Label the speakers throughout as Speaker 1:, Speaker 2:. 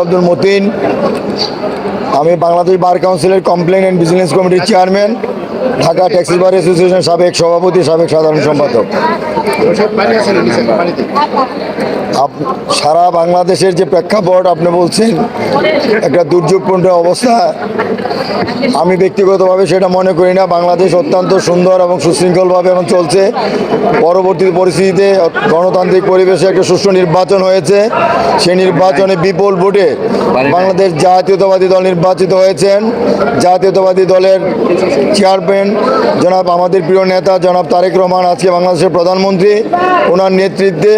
Speaker 1: আব্দুল মতিন, আমি বাংলাদেশ বার কাউন্সিলের complain and business কমিটির chairman, Dhaka taxi bar association সাবেক সভাপতি, সাবেক সাধারণ সম্পাদক। সারা বাংলাদেশের যে প্রেক্ষাপট আপনি বলছেন একটা দুর্যোগপূর্ণ অবস্থা, আমি ব্যক্তিগতভাবে সেটা মনে করি না। বাংলাদেশ অত্যন্ত সুন্দর এবং সুশৃঙ্খলভাবে এখন চলছে। পরবর্তী পরিস্থিতিতে গণতান্ত্রিক পরিবেশে একটা সুষ্ঠু নির্বাচন হয়েছে। সেই নির্বাচনে বিপুল ভোটে বাংলাদেশ জাতীয়তাবাদী দল নির্বাচিত হয়েছেন। জাতীয়তাবাদী দলের চেয়ারম্যান জনাব আমাদের প্রিয় নেতা জনাব তারেক রহমান, আজকে বাংলাদেশের প্রধানমন্ত্রী, ওনার নেতৃত্বে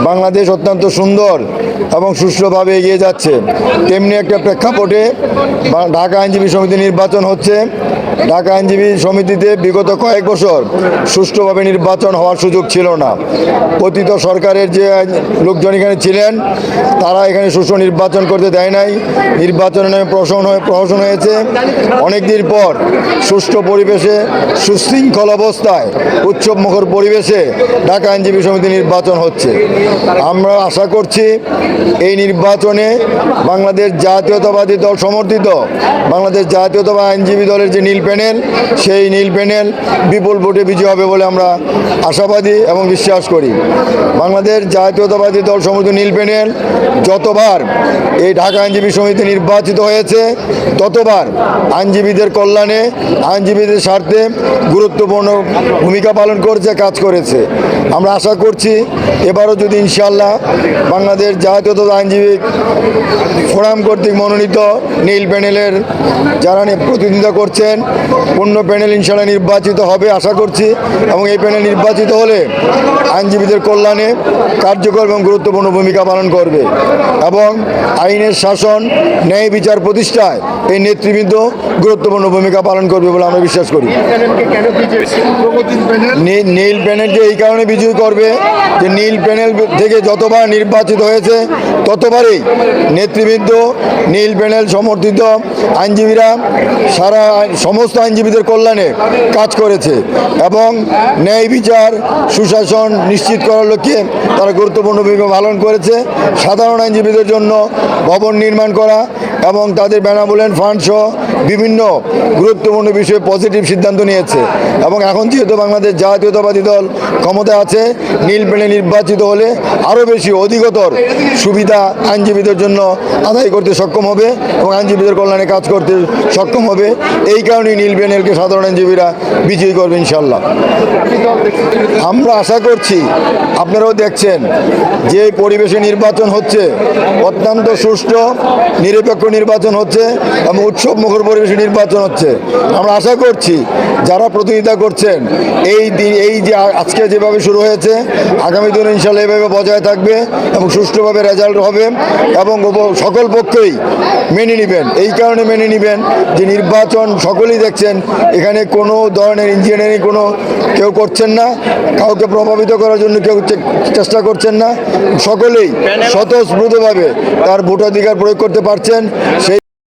Speaker 1: বাংলাদেশ অত্যন্ত সুন্দর এবং সুষ্ঠুভাবে এগিয়ে যাচ্ছে। তেমনি একটা প্রেক্ষাপটে ঢাকা আইনজীবী সমিতি নির্বাচন হচ্ছে। ঢাকা আইনজীবী সমিতিতে বিগত কয়েক বছর সুষ্ঠুভাবে নির্বাচন হওয়ার সুযোগ ছিল না। পতিত সরকারের যে লোকজন এখানে ছিলেন তারা এখানে সুষ্ঠু নির্বাচন করতে দেয় নাই। নির্বাচনের নামে প্রহসন হয়েছে। অনেকদিন পর সুষ্ঠু পরিবেশে, সুশৃঙ্খল অবস্থায়, উৎসবমুখর পরিবেশে ঢাকা আইনজীবী সমিতি নির্বাচন হচ্ছে। আমরা আশা করছি এই নির্বাচনে বাংলাদেশ জাতীয়তাবাদী দল সমর্থিত বাংলাদেশ জাতীয়তাবাদী আইনজীবী দলের যে নীল প্যানেল, সেই নীল প্যানেল বিপুল ভোটে বিজয়ী হবে বলে আমরা আশাবাদী এবং বিশ্বাস করি। বাংলাদেশ জাতীয়তাবাদী দল সমর্থিত নীল প্যানেল যতবার এই ঢাকা আইনজীবী সমিতি নির্বাচিত হয়েছে ততবার আইনজীবীদের কল্যাণে, আইনজীবীদের স্বার্থে গুরুত্বপূর্ণ ভূমিকা পালন করেছে, কাজ করেছে। আমরা আশা করছি এবারও যদি ইনশাআল্লাহ বাংলাদেশ জাতীয়তাবাদী আইনজীবী ফোরাম কর্তৃক মনোনীত নীল প্যানেলের যারা প্রতিনিধিত্ব করছেন, পূর্ণ প্যানেল ইনশাআল্লাহ নির্বাচিত হবে আশা করছি। এবং এই প্যানেল নির্বাচিত হলে আইনজীবীদের কল্যাণে কার্যকর এবং গুরুত্বপূর্ণ ভূমিকা পালন করবে এবং আইনের শাসন, ন্যায় বিচার প্রতিষ্ঠায় এই নেতৃবৃন্দ গুরুত্বপূর্ণ ভূমিকা পালন করবে বলে আমরা বিশ্বাস করি। নীল প্যানেলকে এই কারণে বিজয়ী করবে যে নীল প্যানেল থেকে যতবার নির্বাচিত হয়েছে ততবারই নেতৃবৃন্দ, নীল প্যানেল সমর্থিত আইনজীবীরা সমস্ত আইনজীবীদের কল্যাণে কাজ করেছে এবং ন্যায় বিচার, সুশাসন নিশ্চিত করার লক্ষ্যে তারা গুরুত্বপূর্ণ ভূমিকা পালন করেছে। সাধারণ আইনজীবীদের জন্য ভবন নির্মাণ করা এবং তাদের বেনামূল্যায়ন ফান্ড সহ বিভিন্ন গুরুত্বপূর্ণ বিষয়ে পজিটিভ সিদ্ধান্ত নিয়েছে। এবং এখন যেহেতু বাংলাদেশ জাতীয়তাবাদী দল ক্ষমতায় আছে, নীল প্যানেল নির্বাচিত হলে আরও বেশি অধিকতর সুবিধা আইনজীবীদের জন্য আদায় করতে সক্ষম হবে এবং আইনজীবীদের কল্যাণে কাজ করতে সক্ষম হবে। এই কারণেই নীল প্যানেলকে সাধারণ আইনজীবীরা বিজয়ী করবে ইনশাল্লাহ। আমরা আশা করছি, আপনারাও দেখছেন যে পরিবেশে নির্বাচন হচ্ছে, অত্যন্ত সুষ্ঠু নিরপেক্ষ নির্বাচন হচ্ছে এবং উৎসবমুখর পরিবেশে নির্বাচন হচ্ছে। আমরা আশা করছি যারা প্রতিনিধিত্ব করছেন এই যে আজকে যেভাবে শুরু হয়েছে, আগামী দিনে ইনশাল্লাহ এভাবে বজায় থাকবে এবং সুষ্ঠুভাবে রেজাল্ট হবে এবং সকল পক্ষই মেনে নেবেন। এই কারণে মেনে নেবেন যে নির্বাচন সকলেই দেখছেন এখানে কোনো ধরনের ইঞ্জিনিয়ারিং কেউ করছেন না, কাউকে প্রভাবিত করার জন্য কেউ চেষ্টা করছেন না। সকলেই স্বতঃস্ফূর্তভাবে তার ভোটাধিকার প্রয়োগ করতে পারছেন। সেই